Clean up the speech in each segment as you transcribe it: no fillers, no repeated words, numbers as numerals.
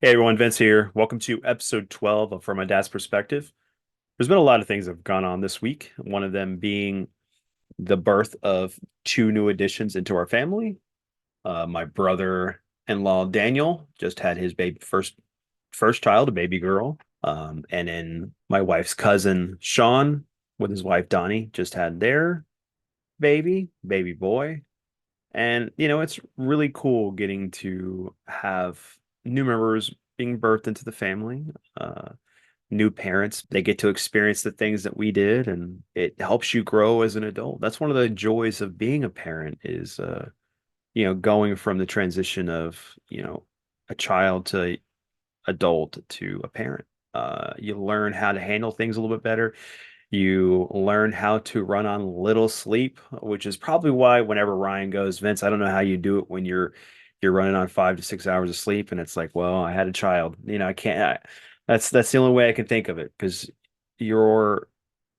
Hey everyone, Vince here. Welcome to episode 12 of From My Dad's Perspective. There's been a lot of things that have gone on this week, one of them being the birth of two new additions into our family. My brother-in-law Daniel just had his baby first child, a baby girl. And then my wife's cousin Sean with his wife Donnie just had their baby boy. And it's really cool getting to have new members being birthed into the family. New parents, they get to experience the things that we did, and it helps you grow as an adult. That's one of the joys of being a parent is going from the transition of, a child to adult to a parent. You learn how to handle things a little bit better. You learn how to run on little sleep, which is probably why whenever Ryan goes, Vince, I don't know how you do it when you're running on 5 to 6 hours of sleep, and it's like, well, I had a child. I can't. That's the only way I can think of it because your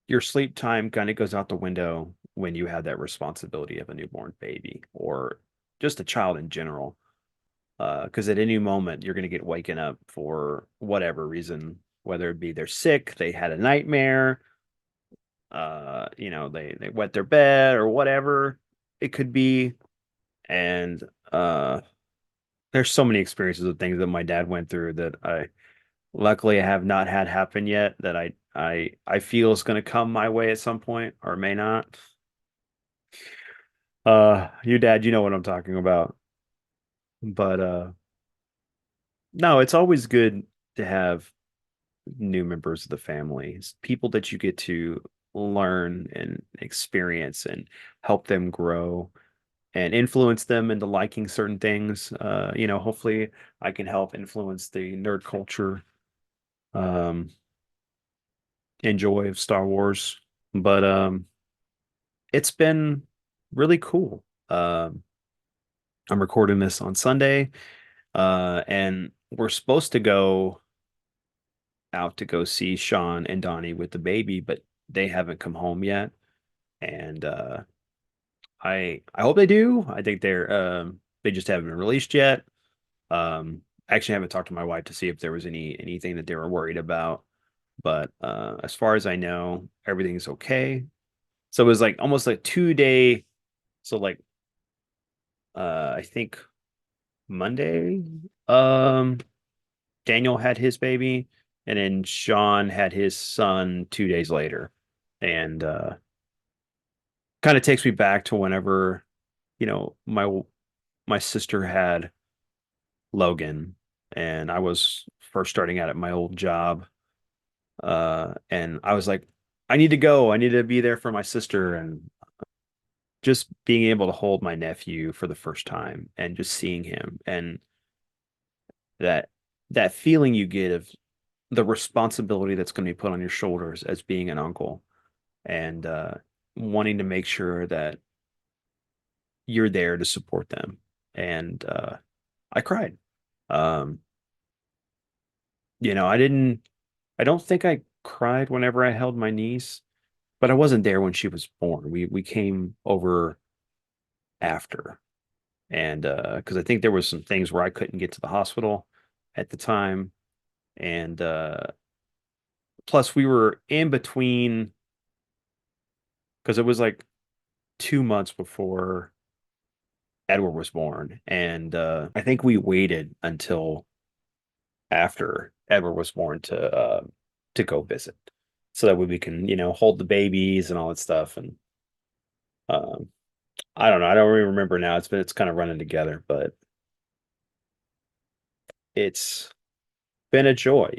your sleep time kind of goes out the window when you have that responsibility of a newborn baby or just a child in general. Because at any moment you're going to get waken up for whatever reason, whether it be they're sick, they had a nightmare, they wet their bed or whatever it could be. And there's so many experiences of things that my dad went through that I luckily have not had happen yet that I feel is going to come my way at some point or may not. You dad, you know what I'm talking about. But no, it's always good to have new members of the family. It's people that you get to learn and experience and help them grow and influence them into liking certain things. Hopefully I can help influence the nerd culture um and joy of Star Wars. But it's been really cool. I'm recording this on Sunday, and we're supposed to go out to go see Sean and Donnie with the baby, but they haven't come home yet. And I hope they do. I think they just haven't been released yet. I actually haven't talked to my wife to see if there was anything that they were worried about. But as far as I know, everything's okay. So it was like almost like 2 day. So like I think Monday, um, Daniel had his baby, and then Sean had his son 2 days later. And kind of takes me back to whenever, my sister had Logan, and I was first starting out at my old job. And I was like, I need to go. I need to be there for my sister. And just being able to hold my nephew for the first time and just seeing him and that that feeling you get of the responsibility that's going to be put on your shoulders as being an uncle and wanting to make sure that you're there to support them. And I cried. Um, I don't think I cried whenever I held my niece, but I wasn't there when she was born. We came over after. And because I think there was some things where I couldn't get to the hospital at the time. And plus we were in between because it was like 2 months before Edward was born. And I think we waited until after Edward was born to go visit. So that way we can, hold the babies and all that stuff. And um, I don't know. I don't really remember now. It's kind of running together, but it's been a joy,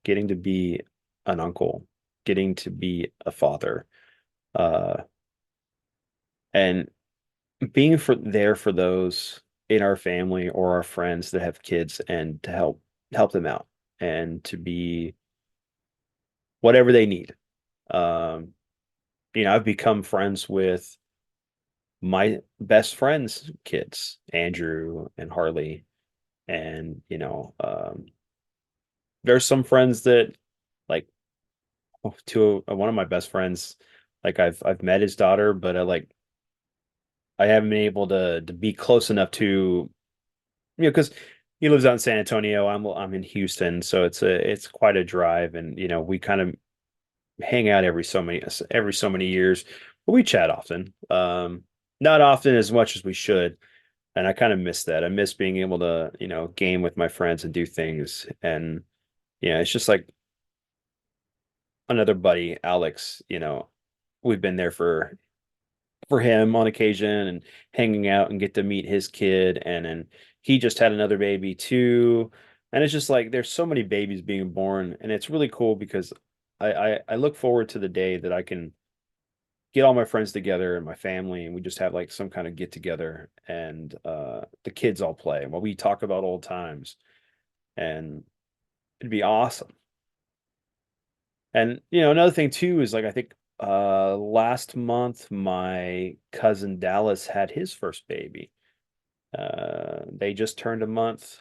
getting to be an uncle, getting to be a father, uh, and being there for those in our family or our friends that have kids and to help them out and to be whatever they need. Um, I've become friends with my best friends' kids, Andrew and Harley, and there's some friends that like to one of my best friends, like I've met his daughter, but I haven't been able to be close enough to because He lives out in San Antonio. I'm in Houston, so it's quite a drive, and we kind of hang out every so many years, but we chat often. Not often as much as we should, and I kind of miss that. I miss being able to game with my friends and do things, and it's just like another buddy, Alex. We've been there for him on occasion and hanging out and get to meet his kid, and then he just had another baby too. And it's just like there's so many babies being born, and it's really cool because I look forward to the day that I can get all my friends together and my family, and we just have like some kind of get together, and the kids all play while we talk about old times, and it'd be awesome. And another thing too is like I think last month my cousin Dallas had his first baby. They just turned a month,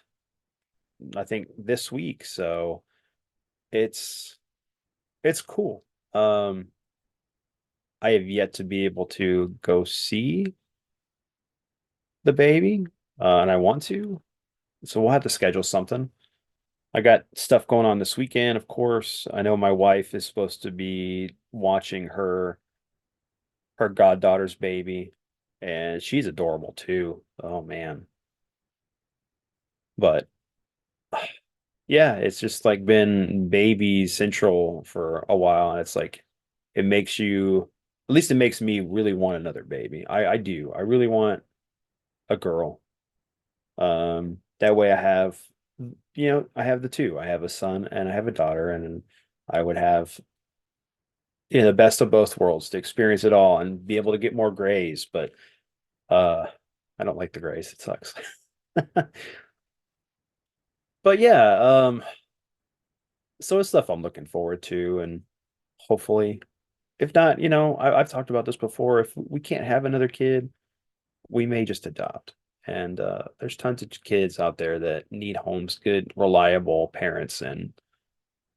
I think this week, so it's it's cool. I have yet to be able to go see the baby, and I want to, so we'll have to schedule something. I got stuff going on this weekend, of course. I know my wife is supposed to be watching her goddaughter's baby, and she's adorable too. Oh man. But yeah, it's just like been baby central for a while, and it's like it makes you, at least it makes me really want another baby. I do. I really want a girl. That way I have the two. I have a son and I have a daughter, and I would have the best of both worlds to experience it all and be able to get more grays, but uh I don't like the grays. It sucks. But yeah, so it's stuff I'm looking forward to, and hopefully, if not, I've talked about this before. If we can't have another kid, we may just adopt. And there's tons of kids out there that need homes, good, reliable parents, and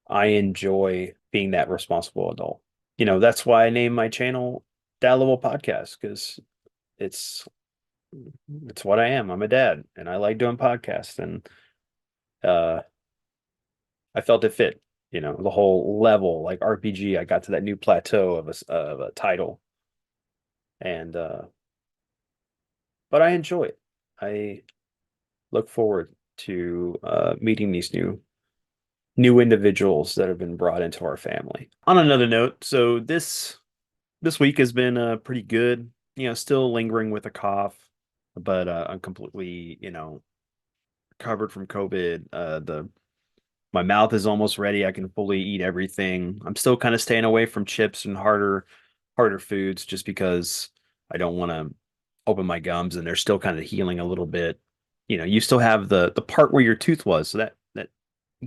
I enjoy being that responsible adult. That's why I named my channel Dad Level Podcast, because it's it's what I am. I'm a dad, and I like doing podcasts, and uh, I felt it fit. The whole level, like RPG. I got to that new plateau of a title, and but I enjoy it. I look forward to meeting these new individuals that have been brought into our family. On another note, so this week has been pretty good. Still lingering with a cough, but I'm completely recovered from COVID. The My mouth is almost ready. I can fully eat everything. I'm still kind of staying away from chips and harder foods just because I don't want to open my gums, and they're still kind of healing a little bit. You still have the part where your tooth was, so that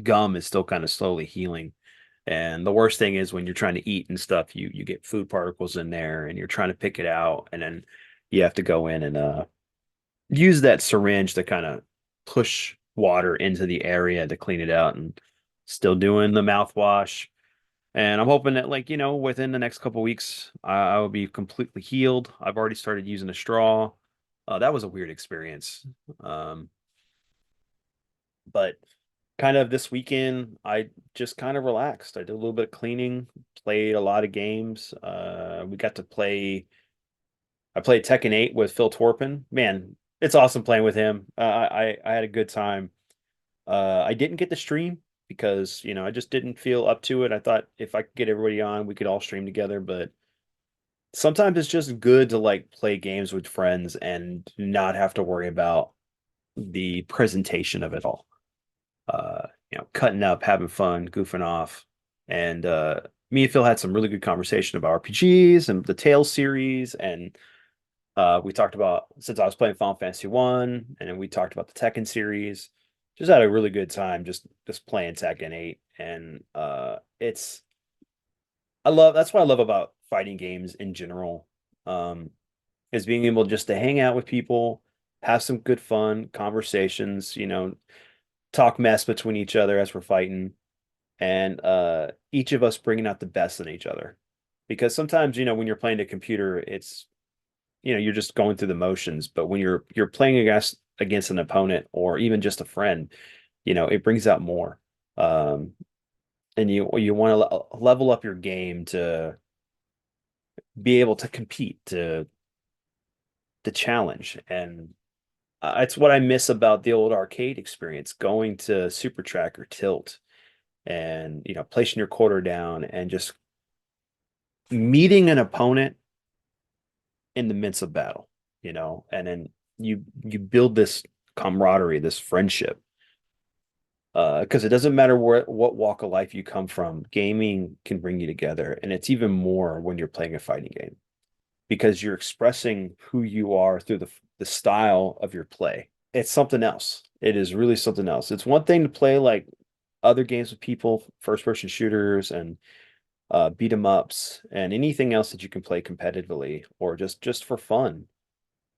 gum is still kind of slowly healing. And the worst thing is when you're trying to eat and stuff, you get food particles in there, and you're trying to pick it out, and then you have to go in and use that syringe to kind of push water into the area to clean it out, and still doing the mouthwash. And I'm hoping that, like, within the next couple weeks, I will be completely healed. I've already started using a straw. That was a weird experience. Um, but kind of this weekend, I just kind of relaxed. I did a little bit of cleaning, played a lot of games. We got to play I played Tekken 8 with Phil Torpin. Man, it's awesome playing with him. I had a good time. I didn't get the stream because I just didn't feel up to it. I thought if I could get everybody on, we could all stream together. But sometimes it's just good to like play games with friends and not have to worry about the presentation of it all. Cutting up, having fun, goofing off, and me and Phil had some really good conversation about RPGs and the Tales series, and we talked about, since I was playing Final Fantasy 1, and then we talked about the Tekken series. Just had a really good time just playing Tekken 8, and it's I love that's what I love about fighting games in general. Um is being able just to hang out with people, have some good fun conversations, talk mess between each other as we're fighting, and each of us bringing out the best in each other. Because sometimes, when you're playing a computer, it's you're just going through the motions, but when you're playing against an opponent or even just a friend, it brings out more. Um, and you want to level up your game to be able to compete, to challenge. And it's what I miss about the old arcade experience, going to Super Track or Tilt and, placing your quarter down and just meeting an opponent in the midst of battle, and then you build this camaraderie, this friendship. Because it doesn't matter what walk of life you come from, gaming can bring you together, and it's even more when you're playing a fighting game because you're expressing who you are through the style of your play. It's something else. It is really something else. It's one thing to play like other games with people, first person shooters and beat 'em ups and anything else that you can play competitively or just for fun.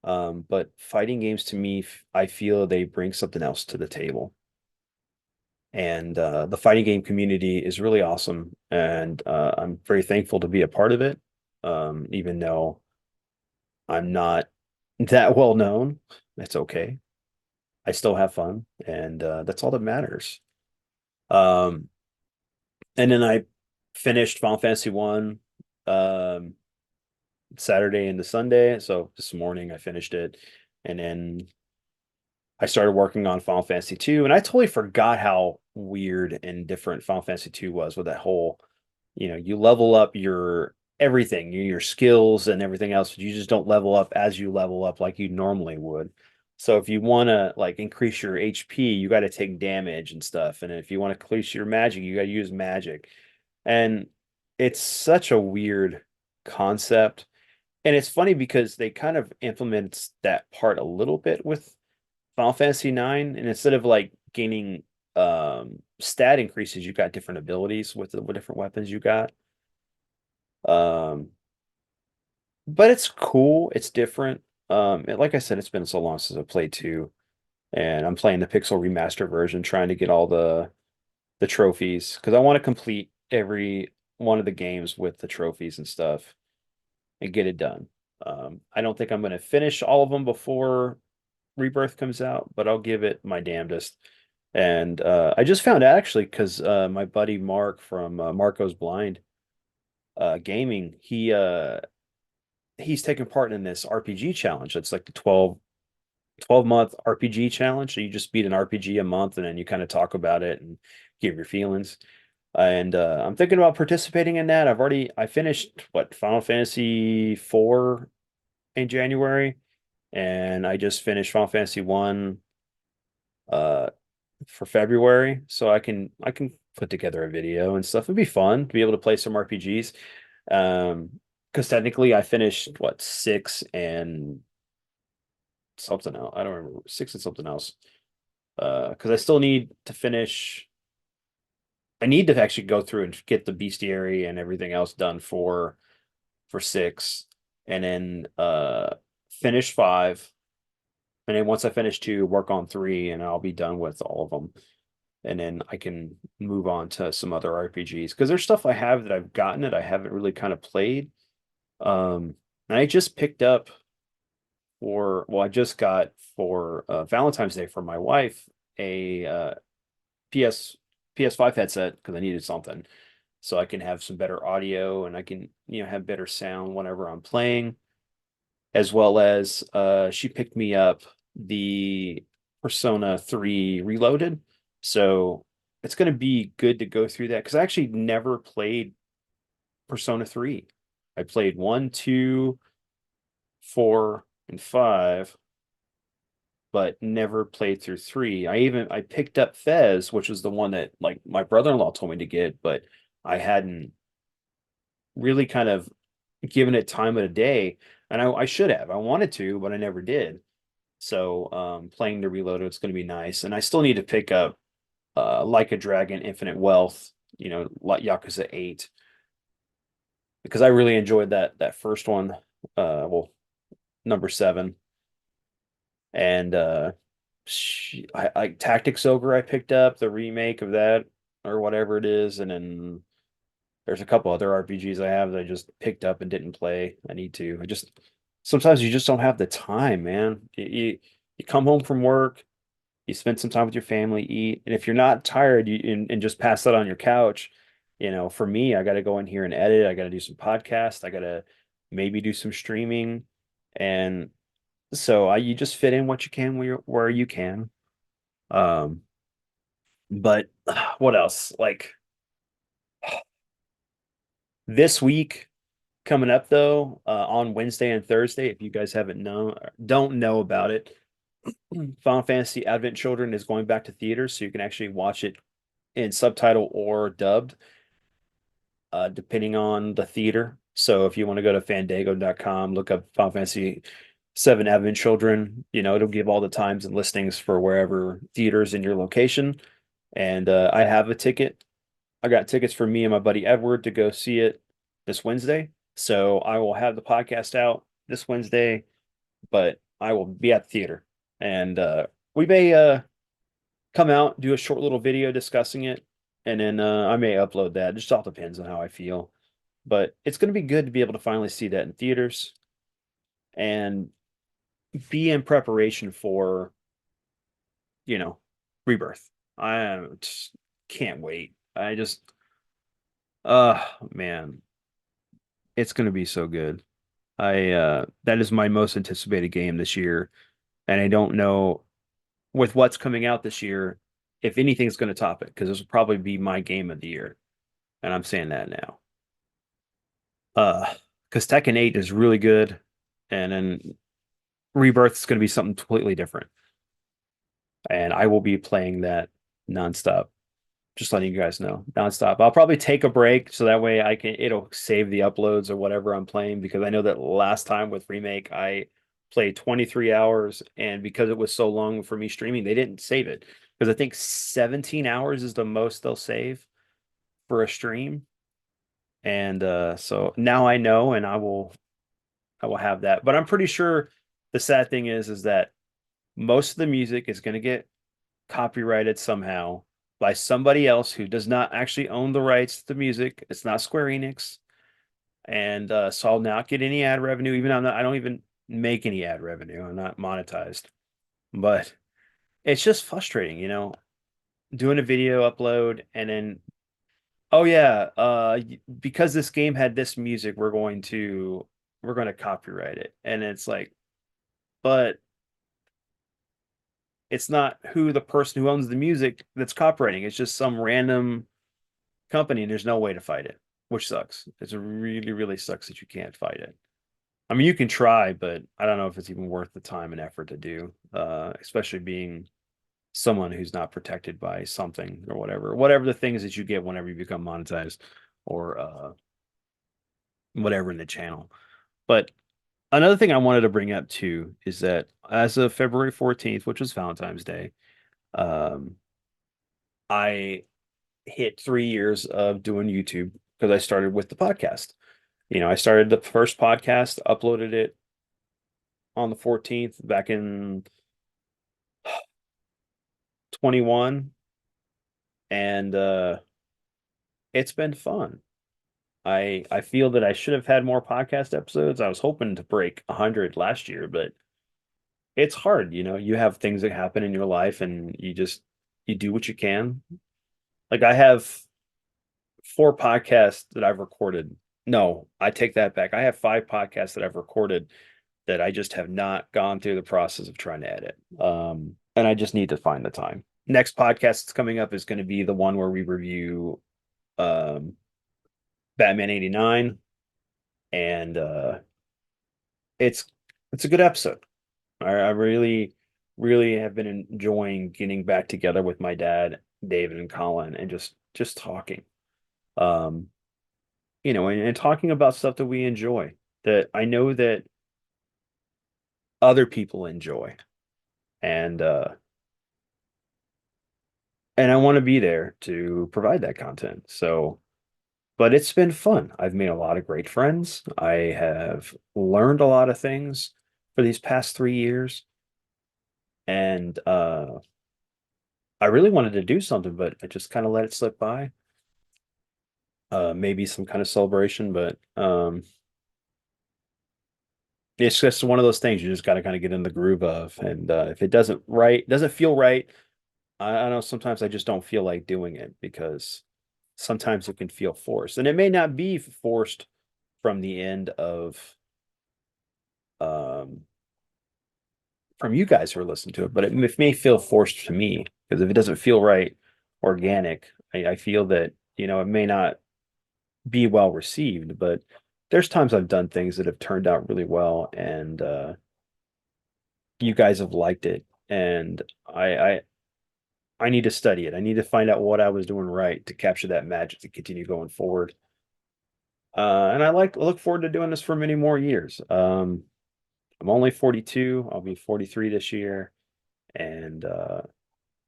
But fighting games to me, I feel they bring something else to the table. And the fighting game community is really awesome, and I'm very thankful to be a part of it. Even though I'm not that well known, it's okay. I still have fun, and that's all that matters. Um, and then I finished Final Fantasy One Saturday into Sunday. So this morning I finished it, and then I started working on Final Fantasy 2, and I totally forgot how weird and different Final Fantasy 2 was with that whole, you level up your everything, your skills and everything else, but you just don't level up as you level up like you normally would. So if you want to like increase your HP, you got to take damage and stuff. And if you want to increase your magic, you got to use magic. And it's such a weird concept. And it's funny because they kind of implement that part a little bit with Final Fantasy 9, and instead of like gaining stat increases, you got different abilities with the different weapons you got. Um, but it's cool, it's different. And like I said, it's been so long since I played 2, and I'm playing the Pixel remaster version, trying to get all the trophies because I want to complete every one of the games with the trophies and stuff and get it done. I don't think I'm going to finish all of them before Rebirth comes out, but I'll give it my damnedest. And I just found out actually because my buddy Mark from Marco's Blind Gaming, he's taking part in this RPG challenge. It's like the 12-month RPG challenge. So you just beat an RPG a month and then you kind of talk about it and give your feelings. And I'm thinking about participating in that. I finished what Final Fantasy 4 in January, and I just finished Final Fantasy 1 uh for February, so I can put together a video and stuff. It'd be fun to be able to play some RPGs. Because technically I finished what 6 and something else. I don't remember 6 and something else. Because I still need to finish. I need to actually go through and get the bestiary and everything else done for 6, and then finish 5. And then once I finish 2, work on 3, and I'll be done with all of them. And then I can move on to some other RPGs because there's stuff I have that I've gotten that I haven't really kind of played. And I just picked up I just got for Valentine's Day for my wife a PS PS5 headset because I needed something so I can have some better audio and I can have better sound whenever I'm playing, as well as she picked me up the Persona 3 Reloaded. So it's going to be good to go through that because I actually never played Persona 3. I played 1, 2, 4, and 5, but never played through 3. I picked up Fez, which was the one that like my brother-in-law told me to get, but I hadn't really kind of given it time of the day. And I should have. I wanted to, but I never did. So playing the Reloaded, it's going to be nice. And I still need to pick up Like a Dragon, Infinite Wealth, like Yakuza 8, because I really enjoyed that first one. Well, number 7. And I Tactics Ogre I picked up, the remake of that or whatever it is. And then there's a couple other RPGs I have that I just picked up and didn't play. I need to. I just sometimes you just don't have the time, man. You You come home from work, you spend some time with your family, eat, and if you're not tired, and just pass out on your couch. For me, I got to go in here and edit. I got to do some podcasts. I got to maybe do some streaming, and so you just fit in what you can where you can. Um, but what else? Like this week coming up though, on Wednesday and Thursday, if you guys don't know about it, Final Fantasy Advent Children is going back to theaters, so you can actually watch it in subtitle or dubbed, depending on the theater. So if you want to go to fandango.com, look up Final Fantasy 7 Advent Children, it'll give all the times and listings for wherever theaters in your location. And I have a ticket. I got tickets for me and my buddy Edward to go see it this Wednesday. So I will have the podcast out this Wednesday, but I will be at the theater. And we may come out, do a short little video discussing it, and then I may upload that. It just all depends on how I feel. But it's going to be good to be able to finally see that in theaters and be in preparation for, you know, rebirth. I just can't wait. Uh man, it's going to be so good. I That is my most anticipated game this year, and I don't know with what's coming out this year if anything's going to top it because this will probably be my game of the year, and I'm saying that now. Uh, because Tekken 8 is really good, and then Rebirth is going to be something completely different, and I will be playing that nonstop. Just letting you guys know, nonstop. I'll probably take a break so that way it'll save the uploads or whatever I'm playing because I know that last time with Remake I played 23 hours, and because it was so long for me streaming, they didn't save it because I think 17 hours is the most they'll save for a stream. And so now I know, and I will have that. But I'm pretty sure the sad thing is that most of the music is going to get copyrighted somehow by somebody else who does not actually own the rights to the music. It's not Square Enix, and so I'll not get any ad revenue. Even I don't even make any ad revenue. I'm not monetized, but it's just frustrating, doing a video upload and then, oh yeah, because this game had this music, we're going to copyright it, and it's like, but it's not who the person who owns the music that's copywriting. It's just some random company, and there's no way to fight it, which sucks. It's really, really sucks that you can't fight it. I mean, you can try, but I don't know if it's even worth the time and effort to do, especially being someone who's not protected by something or whatever the things that you get whenever you become monetized or whatever in the channel. But another thing I wanted to bring up too is that as of February 14th, which was Valentine's Day, um, I hit 3 years of doing YouTube because I started with the podcast. I started the first podcast, uploaded it on the 14th back in 21, and it's been fun. I feel that I should have had more podcast episodes. I was hoping to break 100 last year, but it's hard, you have things that happen in your life and you do what you can. Like I have 4 podcasts that I've recorded. No, I take that back. I have 5 podcasts that I've recorded that I just have not gone through the process of trying to edit. And I just need to find the time. Next podcast that's coming up is going to be the one where we review um, Batman 89, and it's it's a good episode. I really, really have been enjoying getting back together with my dad, David and Colin, and just talking. Um, and talking about stuff that we enjoy, that I know that other people enjoy. And I want to be there to provide that content. So, but it's been fun. I've made a lot of great friends. I have learned a lot of things for these past 3 years. And I really wanted to do something, but I just kind of let it slip by. Maybe some kind of celebration, but It's just one of those things you just got to kind of get in the groove of. And if it doesn't feel right, I know sometimes I just don't feel like doing it because sometimes it can feel forced. And it may not be forced from the end of um from you guys who are listening to it, but it may feel forced to me because if it doesn't feel right, organic, I feel that, it may not be well received, but there's times I've done things that have turned out really well and you guys have liked it. And I need to study it. I need to find out what I was doing right to capture that magic to continue going forward. And I look forward to doing this for many more years. I'm only 42. I'll be 43 this year, and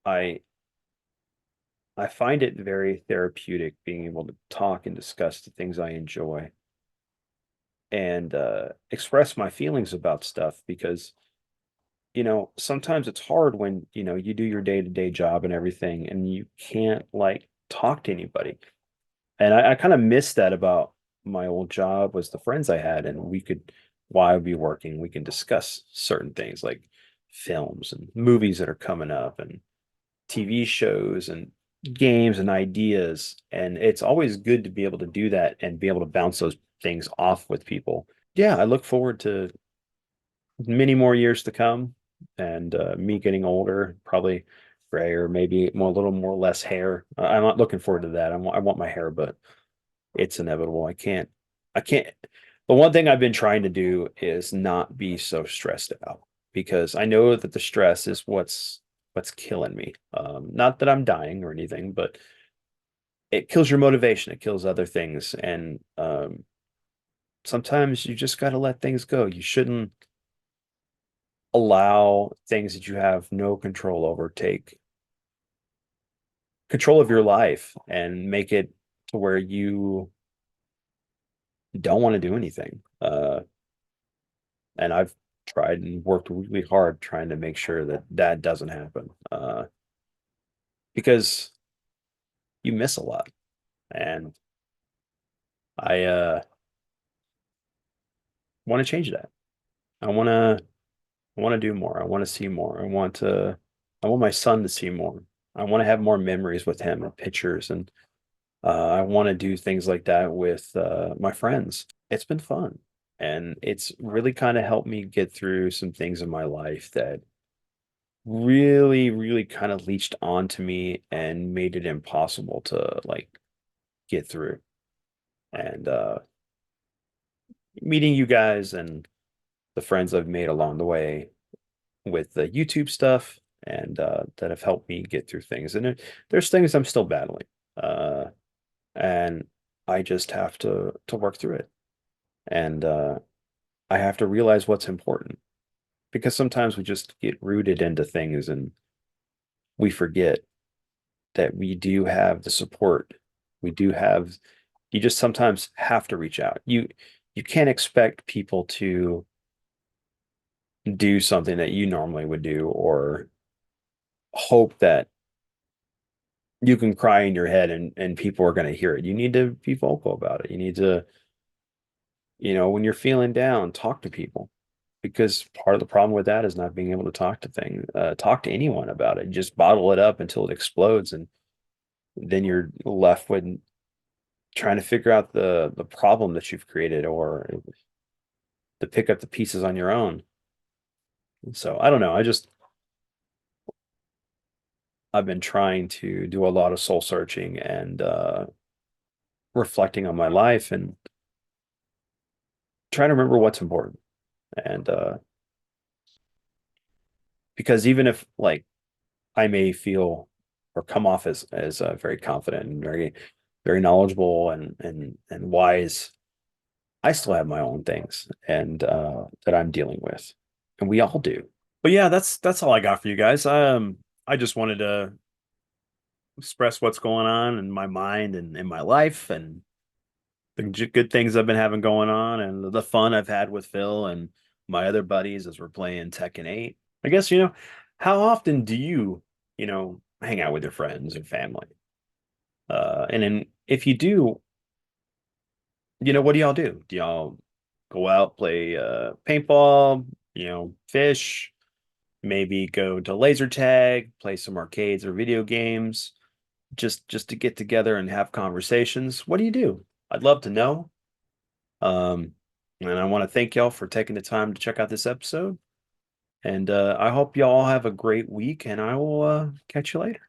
I I find it very therapeutic being able to talk and discuss the things I enjoy and express my feelings about stuff because sometimes it's hard when you do your day-to-day job and everything, and you can't like talk to anybody. And I kind of miss that about my old job was the friends I had, and while I'd be working, we can discuss certain things like films and movies that are coming up and TV shows and games and ideas. And it's always good to be able to do that and be able to bounce those things off with people. Yeah, I look forward to many more years to come and me getting older, probably gray or maybe more, a little more less hair. I'm not looking forward to that. I want my hair, but it's inevitable. I can't. The one thing I've been trying to do is not be so stressed out because I know that the stress is what's killing me. Not that I'm dying or anything, but it kills your motivation. It kills other things, and sometimes you just got to let things go. You shouldn't allow things that you have no control over take control of your life and make it to where you don't want to do anything. And I've tried and worked really hard trying to make sure that that doesn't happen because you miss a lot. And I want to change that. I want to I want to do more. I want to see more. I want my son to see more. I want to have more memories with him and pictures and I want to do things like that with my friends. It's been fun. And it's really kind of helped me get through some things in my life that really, really kind of leached onto me and made it impossible to like get through. And meeting you guys and the friends I've made along the way with the YouTube stuff and that have helped me get through things. And there's things I'm still battling. Uh, and I just have to work through it. And I have to realize what's important because sometimes we just get rooted into things and we forget that we do have the support. We do have, you just sometimes have to reach out. You can't expect people to do something that you normally would do or hope that you can cry in your head and people are going to hear it. You need to be vocal about it. You need to, when you're feeling down, talk to people because part of the problem with that is not being able to talk to anyone about it. Just bottle it up until it explodes, and then you're left with trying to figure out the problem that you've created or to pick up the pieces on your own. So I don't know. I've been trying to do a lot of soul searching and reflecting on my life and trying to remember what's important. And because even if like I may feel or come off as very confident and very knowledgeable and wise, I still have my own things and that I'm dealing with, and we all do. But yeah, that's all I got for you guys. I just wanted to express what's going on in my mind and in my life and the good things I've been having going on and the fun I've had with Phil and my other buddies as we're playing Tekken 8. I guess, how often do you hang out with your friends and family? And then if you do, what do y'all do? Do y'all go out, play paintball, fish, maybe go to laser tag, play some arcades or video games, just to get together and have conversations. What do you do? I'd love to know. Um, and I want to thank y'all for taking the time to check out this episode. And I hope y'all have a great week, and I will catch you later.